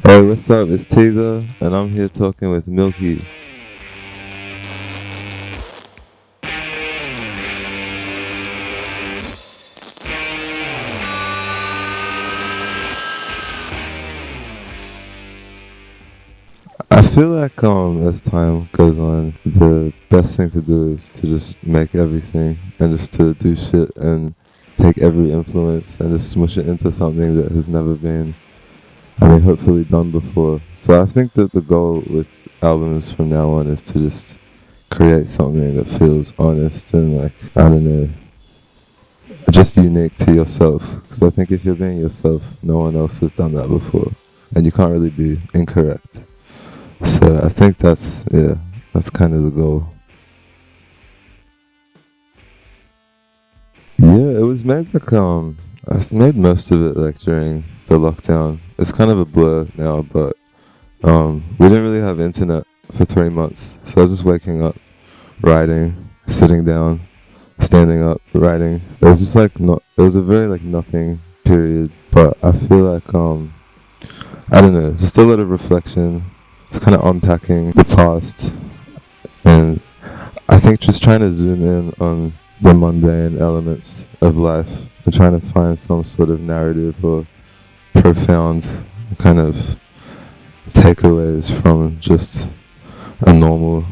Hey, what's up? It's Taylor, and I'm here talking with Milky. I feel like as time goes on, the best thing to do is to just make everything and just to do shit and take every influence and just smush it into something that has never been, hopefully done before. So I think that the goal with albums from now on is to just create something that feels honest and like, I don't know, just unique to yourself. Because I think if you're being yourself, no one else has done that before. And you can't really be incorrect. So I think that's kind of the goal. Yeah, it was made I made most of it like during the lockdown. It's kind of a blur now, but we didn't really have internet for 3 months. So I was just waking up, writing, sitting down, standing up, writing. It was just like not. It was a very like nothing period. But I feel like I don't know, just a lot of reflection, just kind of unpacking the past, and I think just trying to zoom in on the mundane elements of life and trying to find some sort of narrative or profound kind of takeaways from just a normal,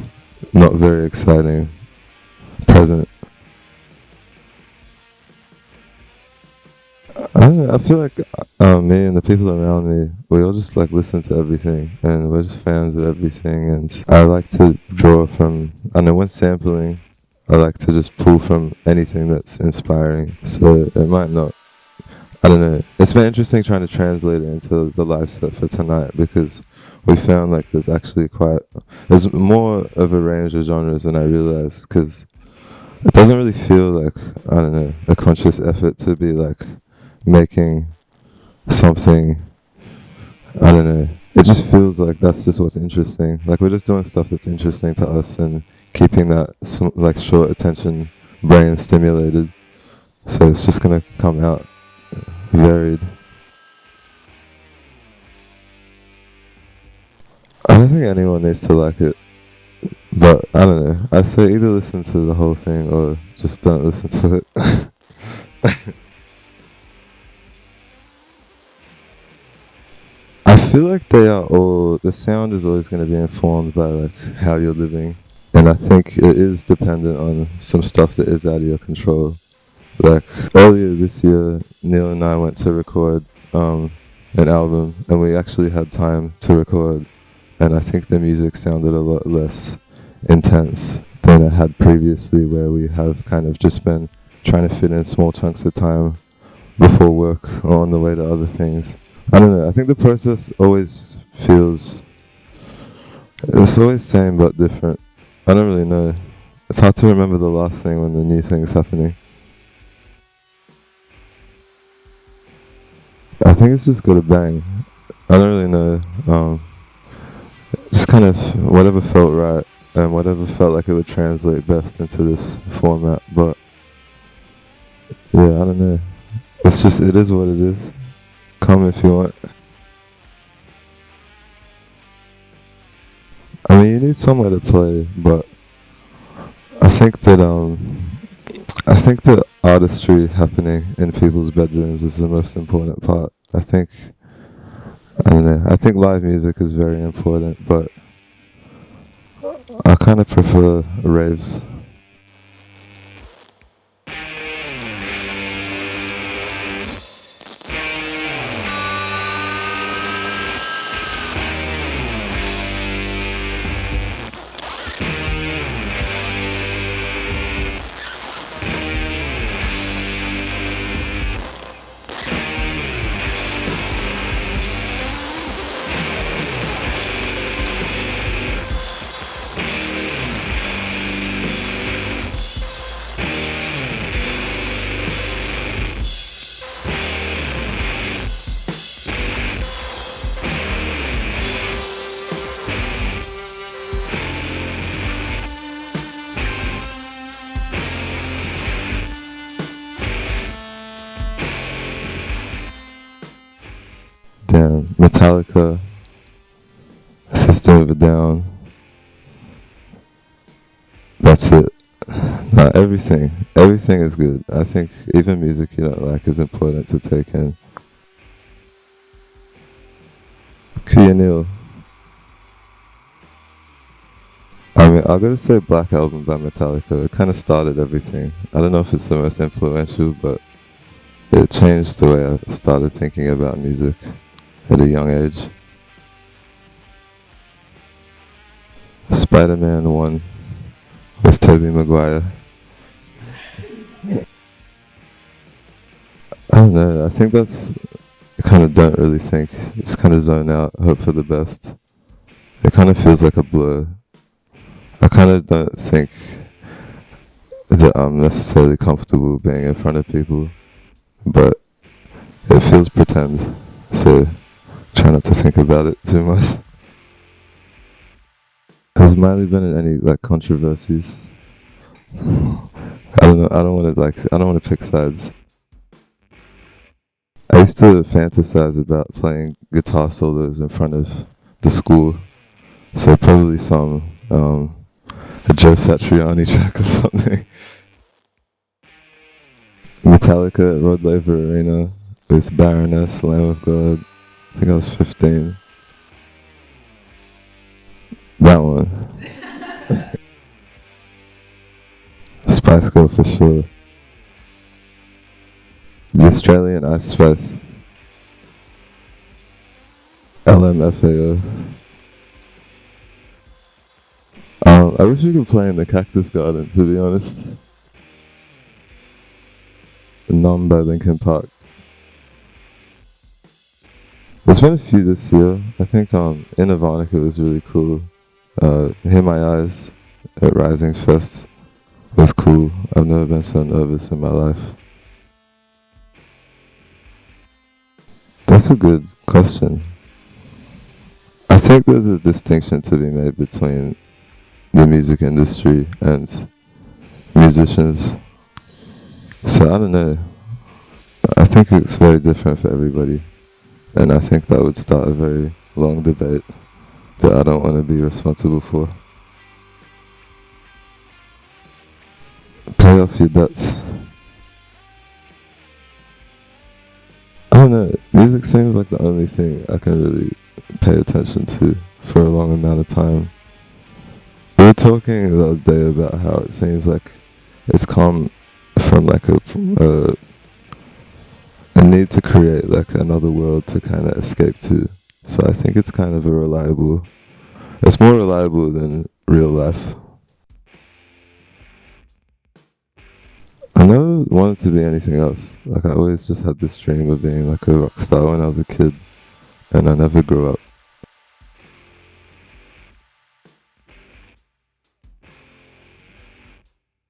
not very exciting present. I don't know, I feel like me and the people around me, we all just like listen to everything and we're just fans of everything. And I like to draw from, I know when sampling, I like to just pull from anything that's inspiring. So it might not, I don't know. It's been interesting trying to translate it into the live set for tonight because we found like there's more of a range of genres than I realized because it doesn't really feel like, I don't know, a conscious effort to be like making something, I don't know. It just feels like that's just what's interesting. Like we're just doing stuff that's interesting to us and keeping that like short attention brain stimulated. So it's just gonna come out varied. I don't think anyone needs to like it, but I don't know. I say either listen to the whole thing or just don't listen to it. I feel like the sound is always going to be informed by like how you're living. And I think it is dependent on some stuff that is out of your control. Like earlier this year, Neil and I went to record an album and we actually had time to record. And I think the music sounded a lot less intense than it had previously, where we have kind of just been trying to fit in small chunks of time before work or on the way to other things. I don't know. I think the process always feels, it's always same but different. I don't really know. It's hard to remember the last thing when the new thing's happening. I think it's just got a bang. I don't really know. Just kind of whatever felt right and whatever felt like it would translate best into this format. But yeah, I don't know. It's just, it is what it is. Come if you want. I mean, you need somewhere to play, but I think that artistry happening in people's bedrooms is the most important part. I don't know. I think live music is very important, but I kind of prefer raves. Damn, Metallica, System of a Down. That's it. Not everything. Everything is good. I think even music you don't like is important to take in. Kuyanil. I mean, I'm gonna say Black Album by Metallica. It kind of started everything. I don't know if it's the most influential, but it changed the way I started thinking about music at a young age. Spider-Man 1 with Tobey Maguire. I don't know, I think that's, I kind of don't really think. Just kind of zone out, hope for the best. It kind of feels like a blur. I kind of don't think that I'm necessarily comfortable being in front of people, but it feels pretend, so try not to think about it too much. Has Miley been in any like controversies? I don't know. I don't want to pick sides. I used to fantasize about playing guitar solos in front of the school, so probably some a Joe Satriani track or something. Metallica at Rod Laver Arena with Baroness, Lamb of God. I think I was 15. That one. Spice Girl for sure. The Australian Ice Spice. LMFAO. I wish we could play in the Cactus Garden, to be honest. Numb by Linkin Park. There's been a few this year. I think In Ivanica was really cool. Hear My Eyes at Rising Fest was cool. I've never been so nervous in my life. That's a good question. I think there's a distinction to be made between the music industry and musicians. So I don't know. I think it's very different for everybody. And I think that would start a very long debate that I don't want to be responsible for. Pay off your debts. I don't know. Music seems like the only thing I can really pay attention to for a long amount of time. We were talking the other day about how it seems like it's come from like a need to create like another world to kind of escape to. So I think it's kind of it's more reliable than real life. I never wanted to be anything else. Like I always just had this dream of being like a rock star when I was a kid, and I never grew up.